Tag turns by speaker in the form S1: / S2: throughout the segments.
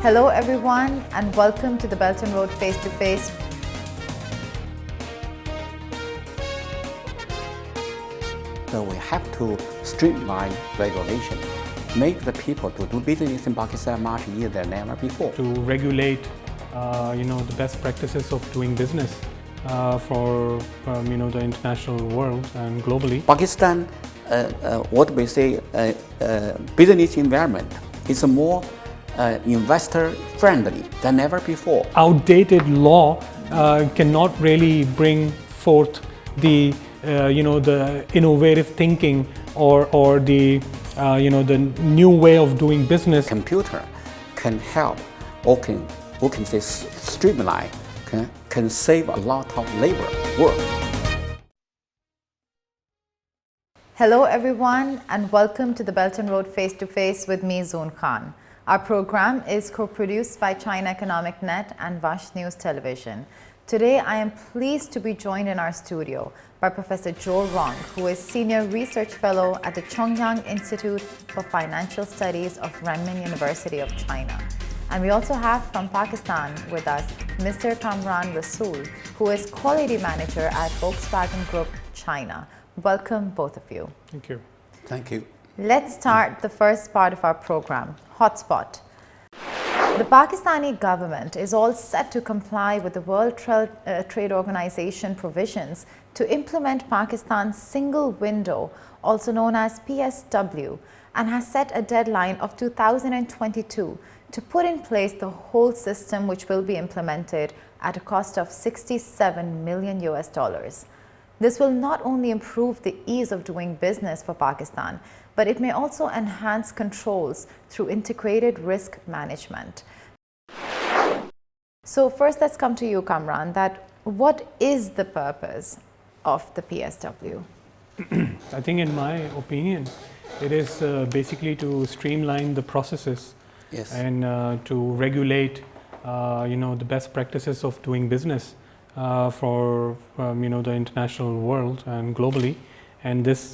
S1: Hello everyone and welcome to the Belt and Road Face to Face.
S2: So we have to streamline regulation, make the people to do business in Pakistan much easier than ever before.
S3: To regulate, the best practices of doing business for the international world and globally.
S2: Pakistan, what we say, business environment is more investor friendly than ever before.
S3: Outdated law cannot really bring forth the the innovative thinking or the the new way of doing business.
S2: Computer can help or can say streamline, can save a lot of labor work.
S1: Hello everyone and welcome to the Belt and Road Face to Face with me, Zoon Khan. Our program is co-produced by China Economic Net and Vash News Television. Today I am pleased to be joined in our studio by Professor Joe Rong, who is Senior Research Fellow at the Chongyang Institute for Financial Studies of Renmin University of China. And we also have from Pakistan with us Mr. Kamran Rasool, who is Quality Manager at Volkswagen Group China. Welcome both of you.
S3: Thank you.
S2: Thank you.
S1: Let's start the first part of our program, Hotspot. The Pakistani government is all set to comply with the World Trade Organization provisions to implement Pakistan's single window, also known as PSW, and has set a deadline of 2022 to put in place the whole system, which will be implemented at a cost of $67 million. This will not only improve the ease of doing business for Pakistan, but it may also enhance controls through integrated risk management. So first, let's come to you, Kamran, that what is the purpose of the PSW?
S3: I think in my opinion, it is basically to streamline the processes.
S2: Yes.
S3: And to regulate the best practices of doing business for the international world and globally. And this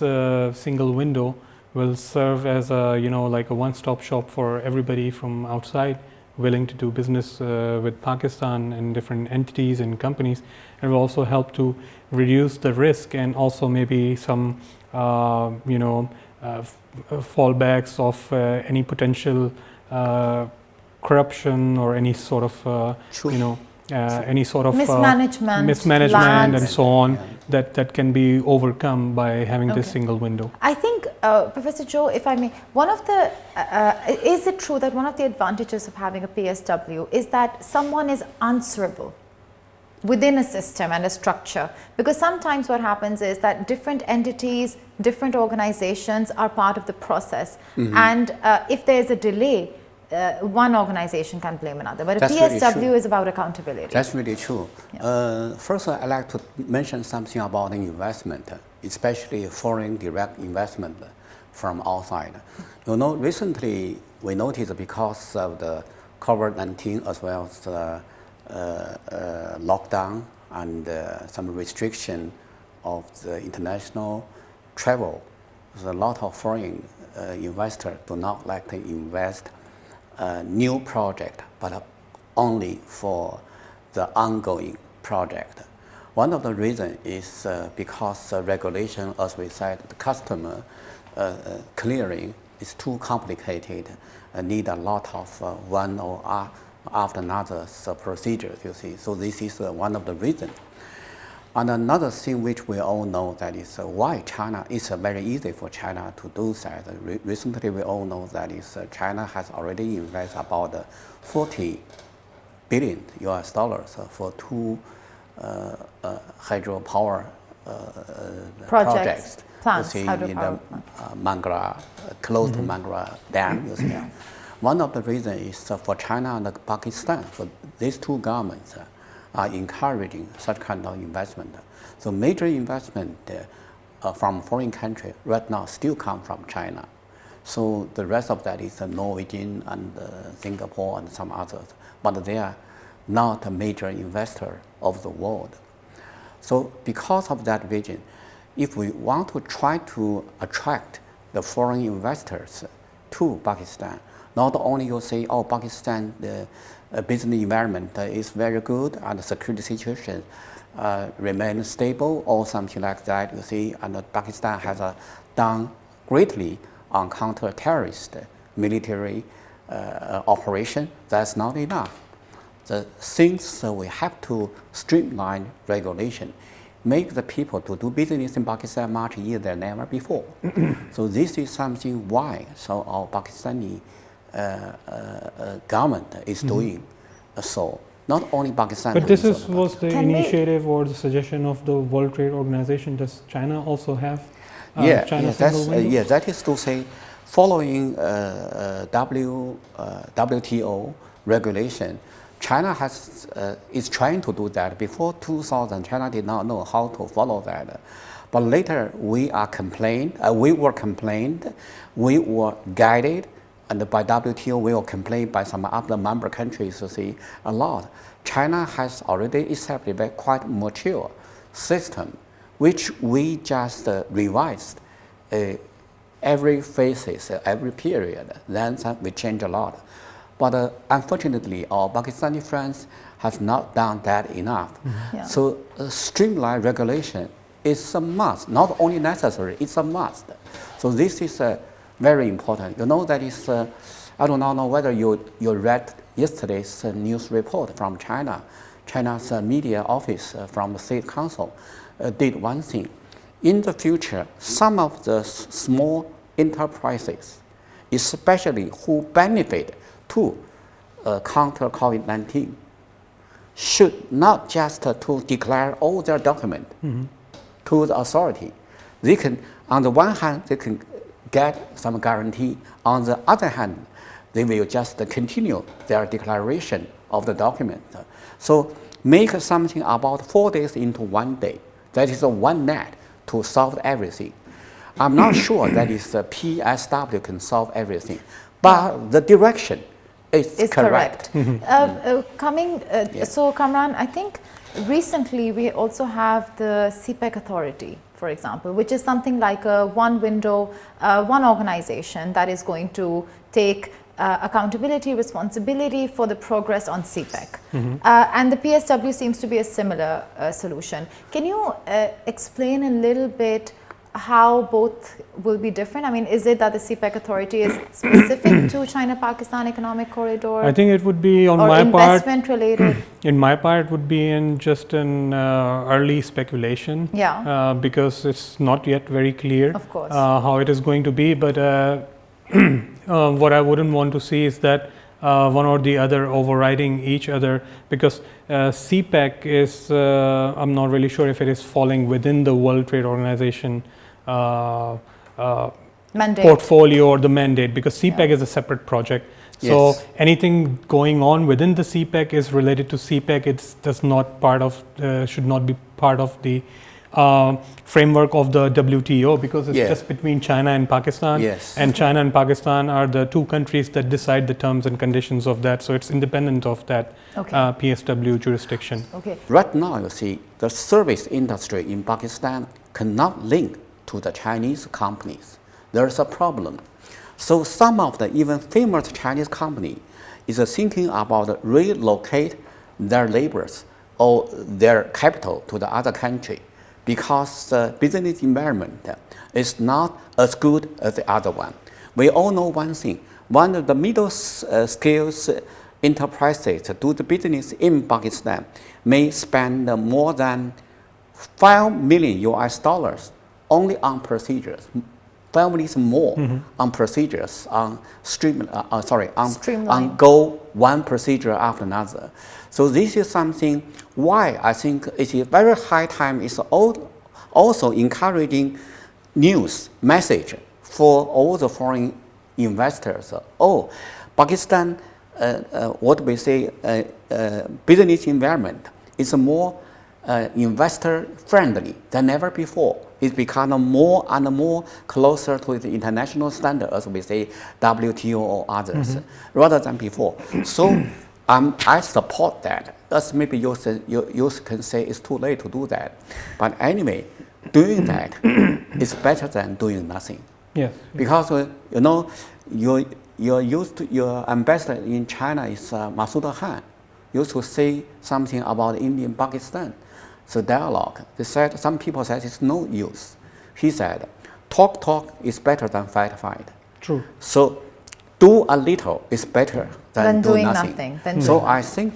S3: single window will serve as a like a one-stop shop for everybody from outside willing to do business with Pakistan and different entities and companies. It will also help to reduce the risk and also maybe some fallbacks of any potential corruption or any sort of any sort of mismanagement and so on, that can be overcome by having this single window.
S1: I think, Professor Joe, if I may, is it true that one of the advantages of having a PSW is that someone is answerable within a system and a structure? Because sometimes what happens is that different entities, different organizations are part of the process. And if there's a delay, one organization can blame another, but a PSW really is about accountability.
S2: That's really true. Yeah. First, I'd like to mention something about investment, especially foreign direct investment from outside. Recently we noticed because of the COVID-19 as well as lockdown and some restriction of the international travel, there's a lot of foreign investors do not like to invest new project, but only for the ongoing project. One of the reasons is because regulation, as we said, the customer clearing is too complicated, need a lot of one or after another procedures, you see. So this is one of the reasons. And another thing which we all know that is why China, it's very easy for China to do that. Recently we all know that is China has already invested about $40 billion for two hydropower projects.
S1: Plants,
S2: you see, in the Mangra, close to Mangra Dam, you see. One of the reasons is for China and Pakistan, for these two governments, are encouraging such kind of investment. So major investment from foreign countries right now still come from China. So the rest of that is Norwegian and Singapore and some others, but they are not a major investor of the world. So because of that vision, if we want to try to attract the foreign investors to Pakistan. Not only you say, oh, Pakistan, the business environment is very good and the security situation remains stable or something like that. You see, and Pakistan has done greatly on counter-terrorist military operation. That's not enough. The things we have to streamline regulation, make the people to do business in Pakistan much easier than ever before. So this is something why our Pakistani government is doing so. Not only Pakistan.
S3: But this was the initiative or the suggestion of the World Trade Organization. Does China also have China single window?
S2: That is to say, following WTO regulation, China is trying to do that. Before 2000, China did not know how to follow that. But later, we were complained, we were guided, and by WTO, we were complained by some other member countries to see a lot. China has already established a quite mature system, which we just revised every phases, every period. Then we change a lot. But unfortunately, our Pakistani friends have not done that enough.
S1: Mm-hmm. Yeah.
S2: So streamlined regulation is a must, not only necessary, it's a must. So this is very important. You know, that is, I do not know whether you read yesterday's news report from China. China's media office from the State Council did one thing. In the future, some of the small enterprises, especially who benefit to counter COVID-19, should not just to declare all their documents to the authority. They can, on the one hand, they can get some guarantee. On the other hand, they will just continue their declaration of the document. So make something about 4 days into 1 day. That is a one net to solve everything. I'm not sure that is PSW can solve everything, but the direction is correct.
S1: So Kamran, I think recently we also have the CPEC Authority, for example, which is something like a one window, one organization that is going to take accountability, responsibility for the progress on CPEC. And the PSW seems to be a similar solution. Can you explain a little bit how both will be different? I mean, is it that the CPEC Authority is specific to China-Pakistan Economic Corridor?
S3: I think it would be on my
S1: investment
S3: part.
S1: Related?
S3: In my part, would be in just an early speculation.
S1: Yeah.
S3: Because it's not yet very clear
S1: of course.
S3: How it is going to be. But what I wouldn't want to see is that one or the other overriding each other, because CPEC is, I'm not really sure if it is falling within the World Trade Organization portfolio or the mandate, because CPEC is a separate project. So anything going on within the CPEC is related to CPEC. It does not part of, should not be part of the framework of the WTO, because it's just between China and Pakistan. And China and Pakistan are the two countries that decide the terms and conditions of that. So it's independent of that PSW jurisdiction.
S2: Right now, you see, the service industry in Pakistan cannot link to the Chinese companies. There's a problem. So some of the even famous Chinese company is thinking about relocate their laborers or their capital to the other country, because the business environment is not as good as the other one. We all know one thing. One of the middle scale enterprises to do the business in Pakistan may spend more than $5 million only on procedures. 5 million more on procedures, on on go one procedure after another. So this is something why I think it is very high time. It's also encouraging news message for all the foreign investors. Oh, Pakistan, what we say, business environment is more investor friendly than ever before. It's become more and more closer to the international standard, as we say, WTO or others, rather than before. So I support that. As maybe you can say it's too late to do that. But anyway, doing that is better than doing nothing.
S3: Yes.
S2: Because, you know, your ambassador in China is Masood Han, used to say something about India and Pakistan. So dialogue. They said some people said it's no use. He said, talk is better than fight.
S3: True.
S2: So do a little is better than do
S1: doing
S2: nothing.
S1: So
S2: I think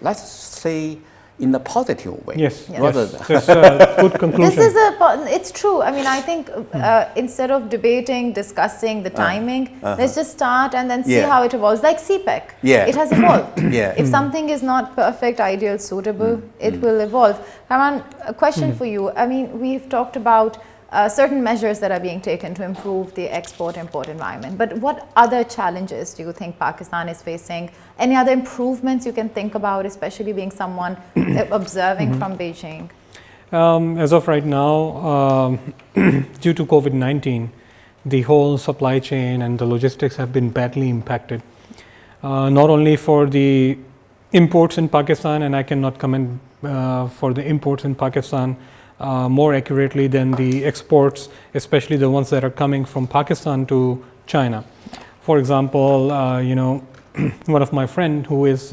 S2: let's say in a positive way.
S3: Yes,
S2: rather
S3: yes. That's a good conclusion.
S1: It's true. I mean, I think instead of debating, discussing the timing, let's just start and then see how it evolves. Like CPEC, it has evolved. If something is not perfect, ideal, suitable, it will evolve. Karan, a question for you. I mean, we've talked about certain measures that are being taken to improve the export-import environment. But what other challenges do you think Pakistan is facing? Any other improvements you can think about, especially being someone observing from Beijing?
S3: As of right now, due to COVID-19, the whole supply chain and the logistics have been badly impacted. Not only for the imports in Pakistan, and I cannot comment for the imports in Pakistan more accurately than the exports, especially the ones that are coming from Pakistan to China. For example, one of my friend who is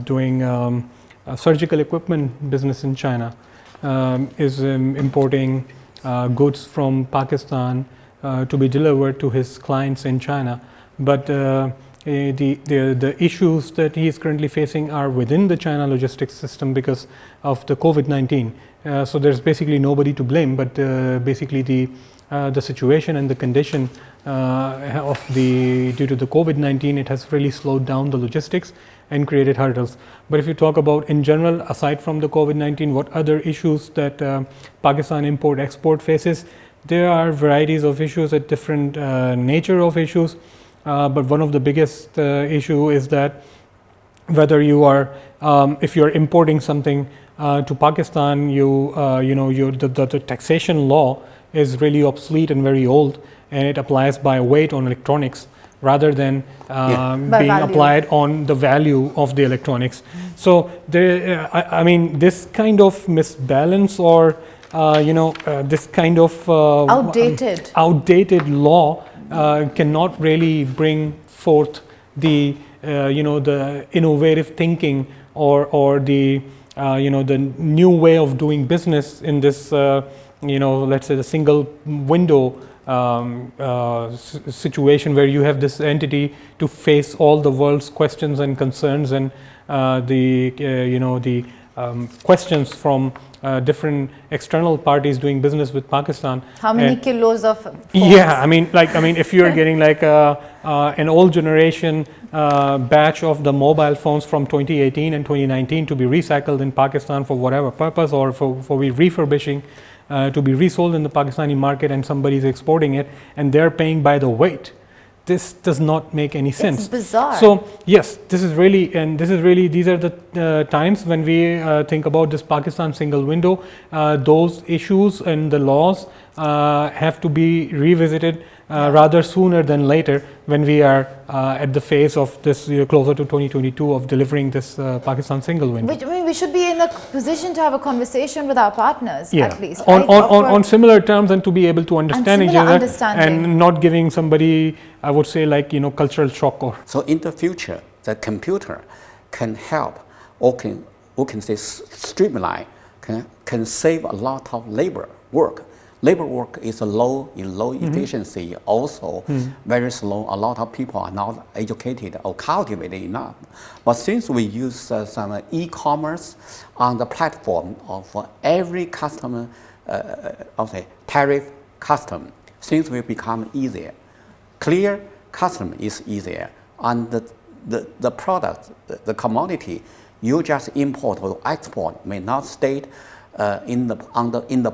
S3: doing a surgical equipment business in China is importing goods from Pakistan to be delivered to his clients in China. But the issues that he is currently facing are within the China logistics system because of the COVID-19. So there's basically nobody to blame, but basically the situation and the condition due to the COVID-19, it has really slowed down the logistics and created hurdles. But if you talk about in general, aside from the COVID-19, what other issues that Pakistan import-export faces, there are varieties of issues at different nature of issues. But one of the biggest issue is that whether you are, if you're importing something to Pakistan, the taxation law is really obsolete and very old, and it applies by weight on electronics rather than being applied on the value of the electronics. So there, I mean, this kind of misbalance or this kind of outdated law cannot really bring forth the the innovative thinking or the the new way of doing business in this let's say the single window situation where you have this entity to face all the world's questions and concerns and the questions from different external parties doing business with Pakistan.
S1: How many kilos of phones?
S3: Yeah, I mean, if you are getting like an old generation batch of the mobile phones from 2018 and 2019 to be recycled in Pakistan for whatever purpose, or for refurbishing to be resold in the Pakistani market, and somebody is exporting it and they're paying by the weight. This does not make any sense.
S1: It's bizarre.
S3: So yes, these are the times when we think about this Pakistan single window. Those issues and the laws have to be revisited rather sooner than later when we are at the phase of this closer to 2022 of delivering this Pakistan single window.
S1: Which, I mean, we should be in a position to have a conversation with our partners, at least.
S3: On similar terms, and to be able to understand each other and not giving somebody, I would say, like cultural shock. Or
S2: so in the future, the computer can help or can say streamline, can save a lot of labor work. Labor work is low efficiency, also very slow. A lot of people are not educated or cultivated enough. But since we use some e-commerce on the platform of every customer, tariff custom, things will become easier. Clear custom is easier, and the product, the commodity, you just import or export may not stay in the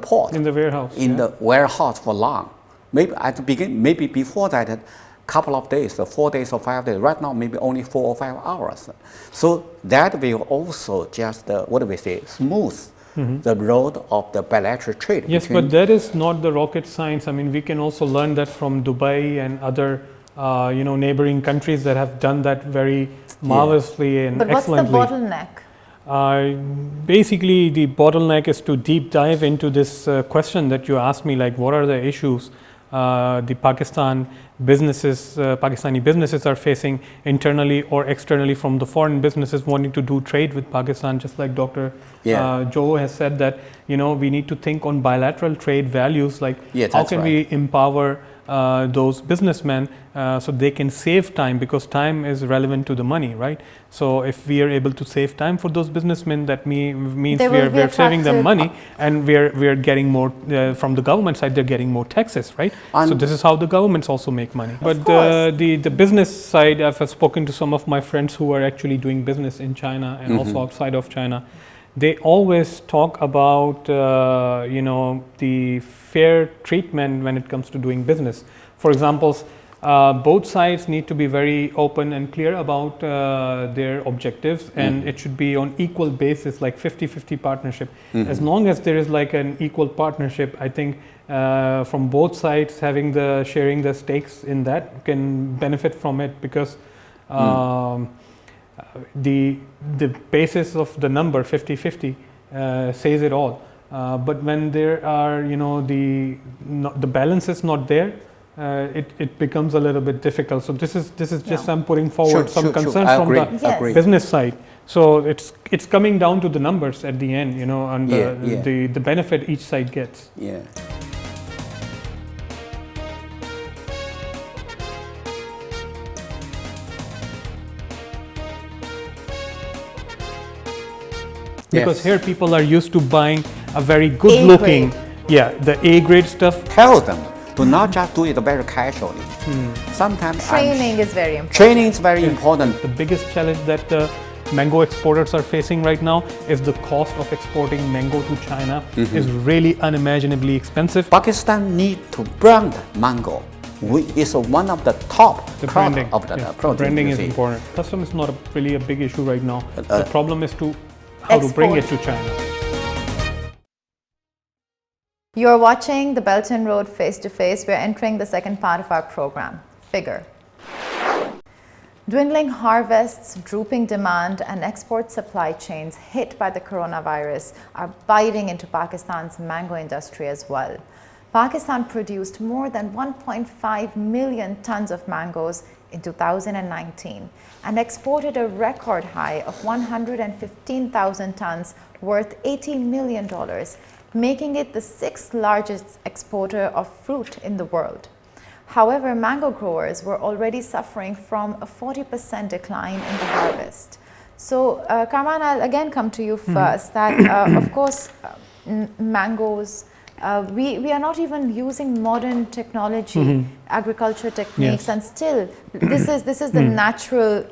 S2: port,
S3: in the
S2: warehouse for long. Maybe at the beginning, maybe before that, a couple of days, 4 days or 5 days. Right now, maybe only 4 or 5 hours. So that will also just smooth the road of the bilateral trade.
S3: Yes, but that is not the rocket science. I mean, we can also learn that from Dubai and other neighboring countries that have done that very marvelously and excellently.
S1: But what's the bottleneck?
S3: Basically, the bottleneck is to deep dive into this question that you asked me, like what are the issues the Pakistani businesses are facing internally or externally from the foreign businesses wanting to do trade with Pakistan, just like Dr. Joe has said that, we need to think on bilateral trade values, like how can we empower those businessmen so they can save time, because time is relevant to the money, right? So if we are able to save time for those businessmen, that means we are saving them money, and we are getting more from the government side. They're getting more taxes, right? So this is how the governments also make money. But the business side, I've spoken to some of my friends who are actually doing business in China and also outside of China. They always talk about the fair treatment when it comes to doing business. For example, both sides need to be very open and clear about their objectives, and it should be on equal basis, like 50-50 partnership. As long as there is like an equal partnership, I think from both sides sharing the stakes in that can benefit from it, because the basis of the number 50-50 says it all. But when there are the balance is not there, it becomes a little bit difficult. So this is just I'm putting forward some concerns from the business side. So it's coming down to the numbers at the end, and the benefit each side gets.
S2: Yeah.
S3: Because here people are used to buying a very good looking, the A grade stuff.
S2: Tell them, do not just do it very casually. Sometimes
S1: training is very important.
S2: Training is very important.
S3: The biggest challenge that the mango exporters are facing right now is the cost of exporting mango to China is really unimaginably expensive.
S2: Pakistan need to brand mango. It's one of the top
S3: branding
S2: of the product.
S3: Branding is important. Custom is not really a big issue right now. The problem is how to bring it to China.
S1: You're watching the Belt and Road Face to Face. We're entering the second part of our program, Figure. Dwindling harvests, drooping demand, and export supply chains hit by the coronavirus are biting into Pakistan's mango industry as well. Pakistan produced more than 1.5 million tons of mangoes in 2019 and exported a record high of 115,000 tons worth $80 million, making it the sixth largest exporter of fruit in the world. However, mango growers were already suffering from a 40% decline in the harvest. So, Karman, I'll again come to you first. That, of course, mangoes, we are not even using modern technology, agriculture techniques, and still this is the natural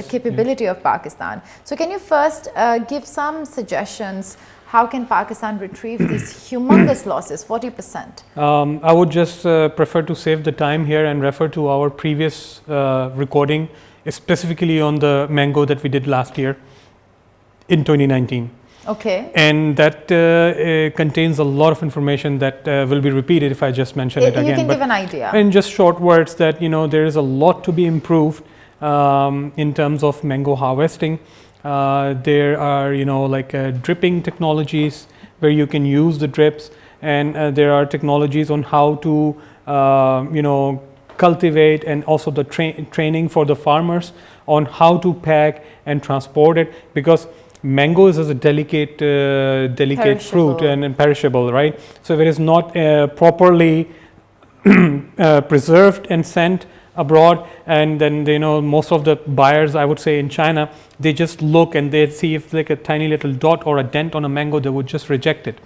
S1: capability of Pakistan. So can you first give some suggestions? How can Pakistan retrieve these humongous losses, 40%?
S3: I would just prefer to save the time here and refer to our previous recording, specifically on the mango that we did last year in 2019.
S1: Okay.
S3: And that contains a lot of information that will be repeated if I just mention it again.
S1: You can give an idea.
S3: In just short words, that there is a lot to be improved in terms of mango harvesting. There are dripping technologies where you can use the drips, and there are technologies on how to cultivate, and also the training for the farmers on how to pack and transport it, because mangoes is a delicate fruit and perishable, right? So if it is not properly preserved and sent abroad, and then most of the buyers, I would say in China, they just look and they see if like a tiny little dot or a dent on a mango, they would just reject it.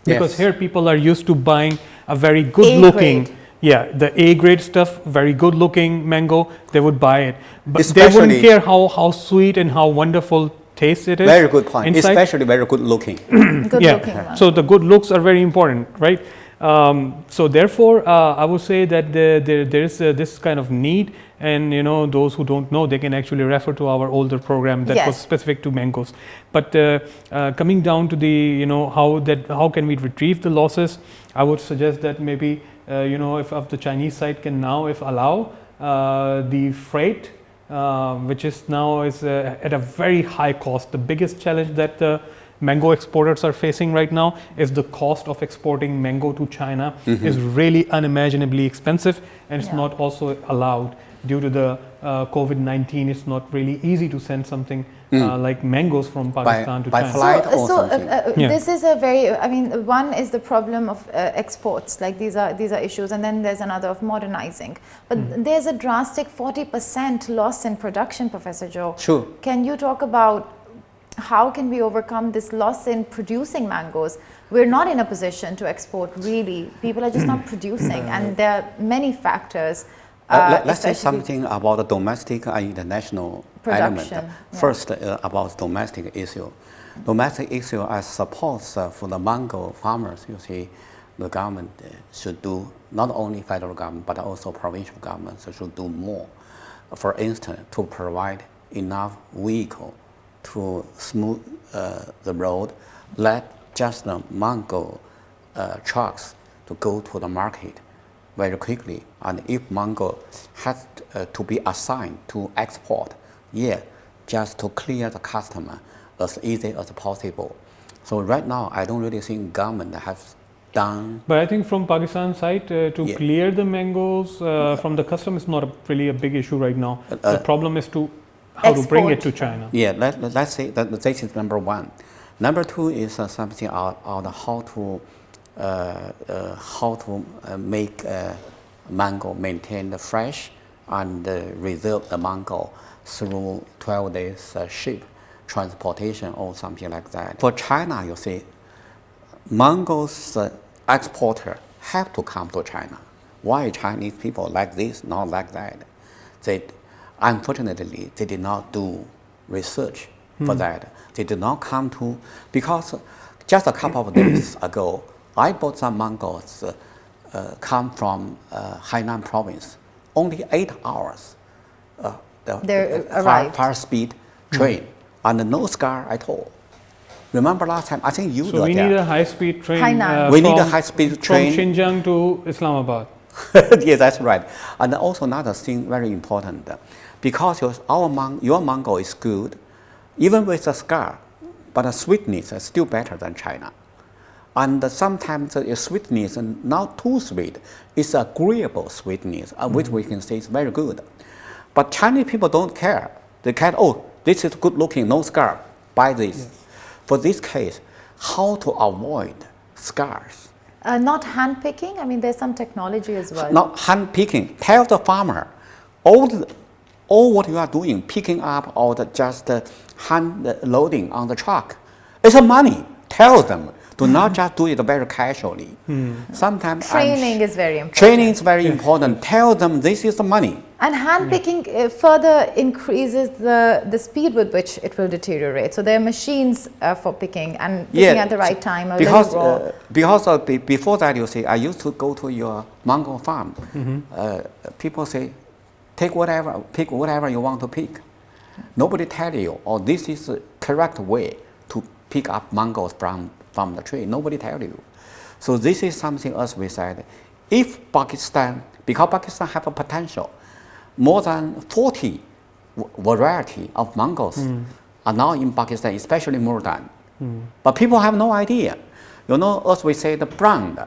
S3: Because here people are used to buying a very good looking, the A grade stuff, very good looking mango, they would buy it. But they wouldn't care how sweet and how wonderful taste it is.
S2: Very good point. Inside. Especially very good looking.
S1: Looking.
S3: So the good looks are very important, right? So therefore, I would say that there is this kind of need, and those who don't know, they can actually refer to our older program that was specific to mangoes. But coming down to the how can we retrieve the losses, I would suggest that maybe if the Chinese side can now allow the freight, which is now at a very high cost. The biggest challenge that the mango exporters are facing right now is the cost of exporting mango to China is really unimaginably expensive, and it's not also allowed due to the COVID-19. It's not really easy to send something like mangoes from Pakistan to
S2: by
S3: China.
S2: flight or something.
S1: This is a very, I mean, one is the problem of exports, like these are issues, and then there's another of modernizing. But there's a drastic 40% loss in production, Professor Joe.
S2: Sure.
S1: Can you talk about how can we overcome this loss in producing mangoes? We're not in a position to export, really. People are just not producing, and there are many factors.
S2: Let's say something about the domestic and international
S1: production,
S2: element. First, about domestic issue. Domestic issue, I suppose for the mango farmers, you see, the government should do, not only federal government, but also provincial governments should do more. For instance, to provide enough vehicle to smooth the road, let just the mango trucks to go to the market very quickly. And if mango has to be assigned to export, just to clear the customer as easy as possible. So right now, I don't really think government has done.
S3: But I think from Pakistan side, to clear the mangoes from the customs is not really a big issue right now. The problem is to how to bring it to China.
S2: Let's say that this is number one. Number two is something on how to make mango maintain fresh and reserve the mango through 12 days ship transportation or something like that. For China, you see, mangoes exporter have to come to China. Why Chinese people like this, not like that? Unfortunately, they did not do research for that. They did not come to, because just a couple of days ago, I bought some mangoes come from Hainan province. Only 8 hours. Far speed train and no scar at all. Remember last time? I think you.
S3: So we need a high speed train.
S2: We need a high speed train
S3: from Xinjiang to Islamabad.
S2: Yes, that's right. And also another thing very important, because your mango is good, even with the scar, but the sweetness is still better than China. And sometimes the sweetness is not too sweet. It's agreeable sweetness, which we can say is very good. But Chinese people don't care. They care, oh, this is good looking, no scar, buy this. Yes. For this case, how to avoid scars?
S1: Not hand picking? I mean, there's some technology as well.
S2: Not hand picking. Tell the farmer, all what you are doing, picking up or just hand loading on the truck, it's a money. Tell them. Do not just do it very casually. Sometimes
S1: training is very important.
S2: Training is very important. Tell them this is the money.
S1: And hand picking further increases the speed with which it will deteriorate. So there are machines for picking and picking at the right time.
S2: Because before that, you see, I used to go to your mango farm. People say, pick whatever you want to pick. Nobody tell you, oh, this is the correct way to pick up mangoes from the tree. Nobody tell you. So this is something else we said. If Pakistan, because Pakistan have a potential, more than 40 variety of mangoes are now in Pakistan, especially more than. But people have no idea. You know, as we say, the brand.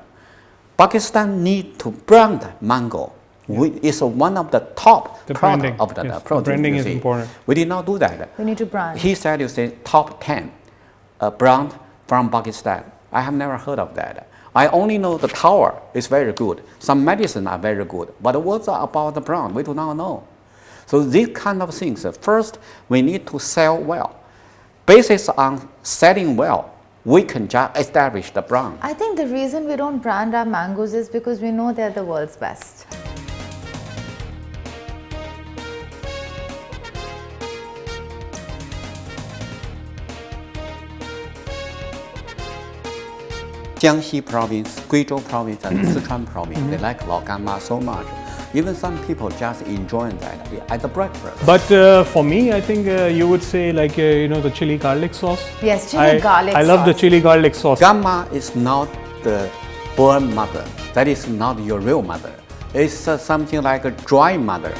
S2: Pakistan need to brand mango. It's one of the top product of the produce.
S3: Branding is important.
S2: We did not do that.
S1: We need to brand.
S2: He said, you say, top 10 brand from Pakistan. I have never heard of that. I only know the tower is very good. Some medicine are very good. But what's about the brand? We do not know. So these kind of things, first, we need to sell well. Based on selling well, we can just establish the brand.
S1: I think the reason we don't brand our mangoes is because we know they're the world's best.
S2: Jiangxi province, Guizhou province, and Sichuan province, they like Laoganma so much. Even some people just enjoy that at the breakfast.
S3: But for me, I think you would say like, the chili garlic sauce.
S1: Yes, chili garlic sauce.
S3: I love the chili garlic sauce.
S2: Gamma is not the born mother. That is not your real mother. It's something like a dry mother.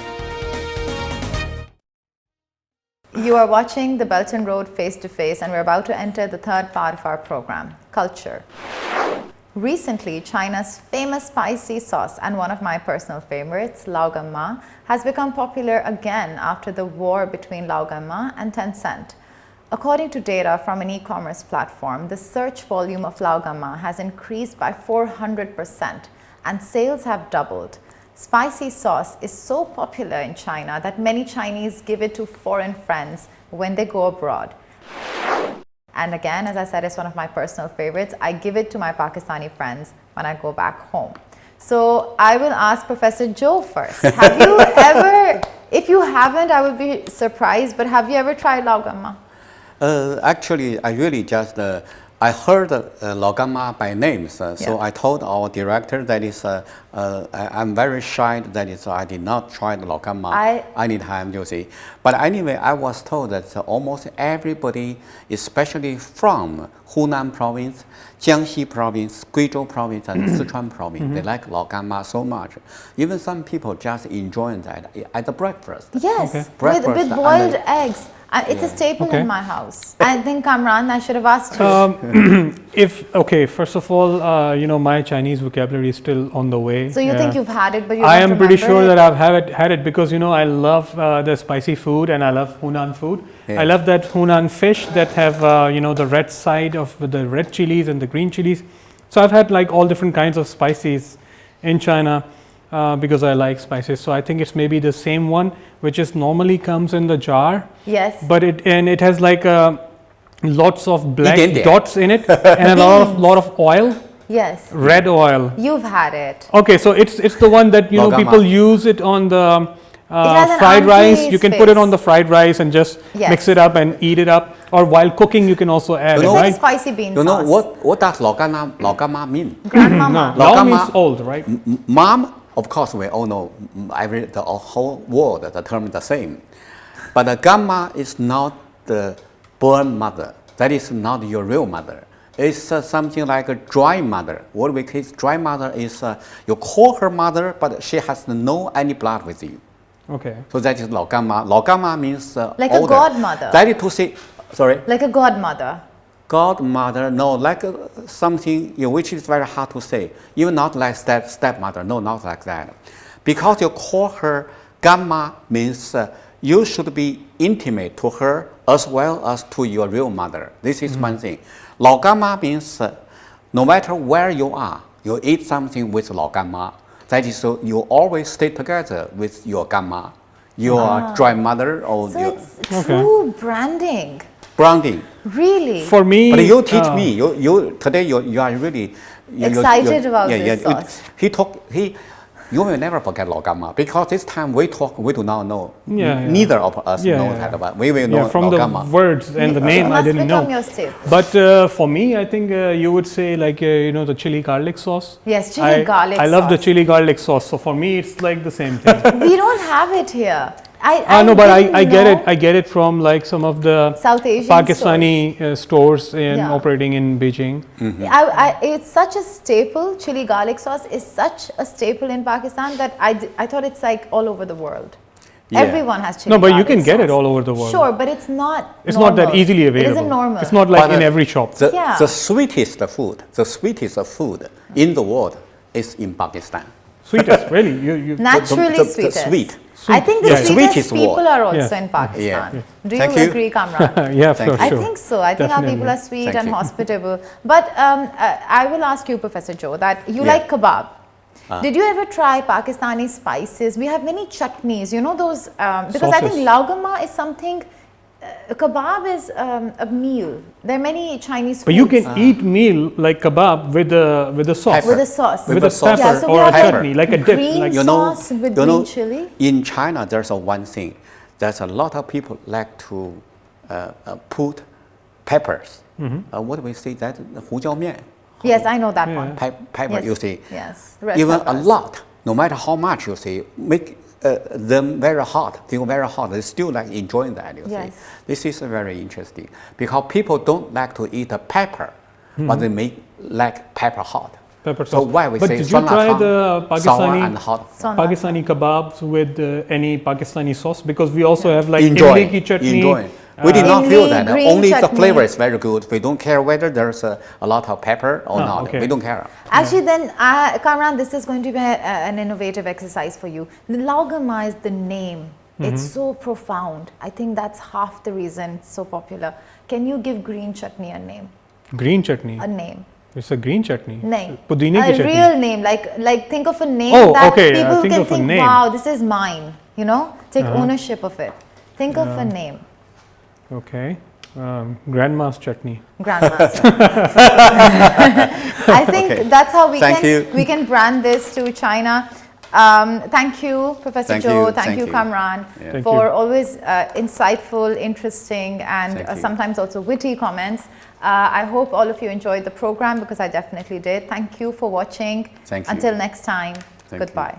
S1: You are watching the Belt and Road Face to Face, and we're about to enter the third part of our program, culture. Recently, China's famous spicy sauce and one of my personal favorites, laogamma, has become popular again after the war between laogamma and Tencent. According to data from an e-commerce platform, the search volume of laogamma has increased by 400% and sales have doubled. Spicy sauce is so popular in China that many Chinese give it to foreign friends when they go abroad. And again, as I said, it's one of my personal favorites. I give it to my Pakistani friends when I go back home. So I will ask Professor Joe first. Have you ever, if you haven't, I would be surprised, but have you ever tried laogamma?
S2: Actually, I really just, I heard laogamma by name, so I told our director that is, I'm very shy that is, I did not try the laogamma anytime, you see. But anyway, I was told that almost everybody, especially from Hunan province, Jiangxi province, Guizhou province, and Sichuan province, they like laogamma so much. Even some people just enjoy that at the breakfast.
S1: Yes, with boiled eggs. It's a staple in my house. I think, Kamran, I should have asked you.
S3: First of all, you know, my Chinese vocabulary is still on the way.
S1: So you think you've had it, but you don't
S3: I am pretty sure
S1: it?
S3: that I've had it because, you know, I love the spicy food and I love Hunan food. Yeah. I love that Hunan fish that have, you know, the red side of the red chilies and the green chilies. So I've had like all different kinds of spices in China. Because I like spices, so I think it's maybe the same one, which is normally comes in the jar.
S1: Yes.
S3: But it has like lots of black dots in it and a lot of oil.
S1: Yes.
S3: Red oil.
S1: You've had it.
S3: Okay, so it's the one that you know people use it on the fried rice. You can put it on the fried rice and just mix it up and eat it up. Or while cooking, you can also add it, right?
S1: Spicy bean
S2: sauce. You know
S1: sauce.
S2: what does laogamma mean?
S1: Grandmama.
S3: No, lao means old, right?
S2: Mom. Of course, we all know the whole world, the term is the same. But the gamma is not the born mother. That is not your real mother. It's something like a dry mother. What we call dry mother is you call her mother, but she has no any blood with you.
S3: Okay.
S2: So that is laogamma. Laogamma means
S1: like
S2: older.
S1: A godmother.
S2: That is to say, sorry?
S1: Like a godmother.
S2: Godmother, no, like something which is very hard to say. Even not like stepmother, no, not like that. Because you call her gamma means you should be intimate to her as well as to your real mother. This is one thing. Laogamma means no matter where you are, you eat something with laogamma. That is so you always stay together with your gamma, your dry mother or
S1: so
S2: your.
S1: It's true branding.
S2: Branding.
S1: Really?
S3: For me,
S2: but you teach me. You today you are really
S1: excited about this sauce.
S2: You will never forget laogamma because this time we talk, we do not know. Neither of us know that, but we will know
S3: from
S2: laogamma.
S3: The words and the name I didn't know. But for me, I think you would say like you know the chili garlic sauce.
S1: Yes, chili garlic sauce.
S3: I love the chili garlic sauce. So for me, it's like the same thing.
S1: We don't have it here.
S3: I but I get it. I get it from like some of the
S1: South Asian
S3: Pakistani stores operating in Beijing.
S1: It's such a staple. Chili garlic sauce is such a staple in Pakistan that I thought it's like all over the world. Yeah. Everyone has chili garlic sauce.
S3: No, but you can get it all over the world.
S1: Sure, but it's not.
S3: It's not that easily available.
S1: It isn't normal.
S3: It's not like in every shop.
S2: The sweetest food in the world is in Pakistan.
S3: Sweetest, really?
S1: Naturally sweetest.
S2: Sweet.
S1: I think the sweetest people are also in Pakistan. Do you agree, Kamran?
S3: Yeah, for sure.
S1: I think so. I think our people are sweet and hospitable. But I will ask you, Professor Joe, that you like kebab. Did you ever try Pakistani spices? We have many chutneys, you know those, because I think laogamma is something, kebab is a meal. There are many Chinese foods.
S3: But you can eat meal like kebab with a sauce.
S1: Pepper. With a sauce.
S3: With a pepper or a chutney, like a dip.
S1: Green
S3: like
S1: sauce with green chili.
S2: In China, there's one thing. There's a lot of people like to put peppers. What do we say that? 胡椒面.
S1: Yes, I know that one.
S2: Pepper, yes. You see.
S1: Yes.
S2: Even peppers. A lot, no matter how much you see, make them very hot, feel very hot. They still like enjoying that, you see. This is very interesting because people don't like to eat a pepper, but they make like pepper hot.
S3: Pepper
S2: So
S3: sauce.
S2: why we
S3: But
S2: say
S3: did you try the
S2: sour and hot?
S3: Pakistani kebabs with any Pakistani sauce? Because we also have like
S2: Enjoy.
S3: imli ki chutney.
S2: Enjoy. We did not feel
S1: Imli,
S2: that.
S1: green
S2: Only the
S1: chutney.
S2: flavor is very good. We don't care whether there's a lot of pepper or not.
S3: okay.
S2: We don't care.
S1: Actually, then, Kamran, this is going to be an innovative exercise for you. The Laugama is the name. It's so profound. I think that's half the reason it's so popular. Can you give green chutney a name?
S3: Green chutney.
S1: A name.
S3: It's a green chutney.
S1: Name.
S3: Pudine ki
S1: A
S3: chutney.
S1: real name. Like think of a name
S3: Oh,
S1: that
S3: okay,
S1: people
S3: think
S1: can
S3: of a
S1: think,
S3: name.
S1: wow, this is mine. You know, take ownership of it. Think of a name.
S3: Okay. Grandma's chutney.
S1: Grandmaster. I think
S2: Okay.
S1: that's how we
S2: Thank you.
S1: brand this to China. Thank you, Professor
S2: Thank
S1: Joe.
S2: you.
S1: Thank
S2: Thank
S1: you,
S2: you.
S1: Kamran,
S3: Thank
S1: for
S3: you.
S1: always insightful, interesting, and
S2: Thank you.
S1: sometimes also witty comments. I hope all of you enjoyed the program because I definitely did. Thank you for watching.
S2: Thank you.
S1: Until next time,
S2: Thank you.
S1: goodbye.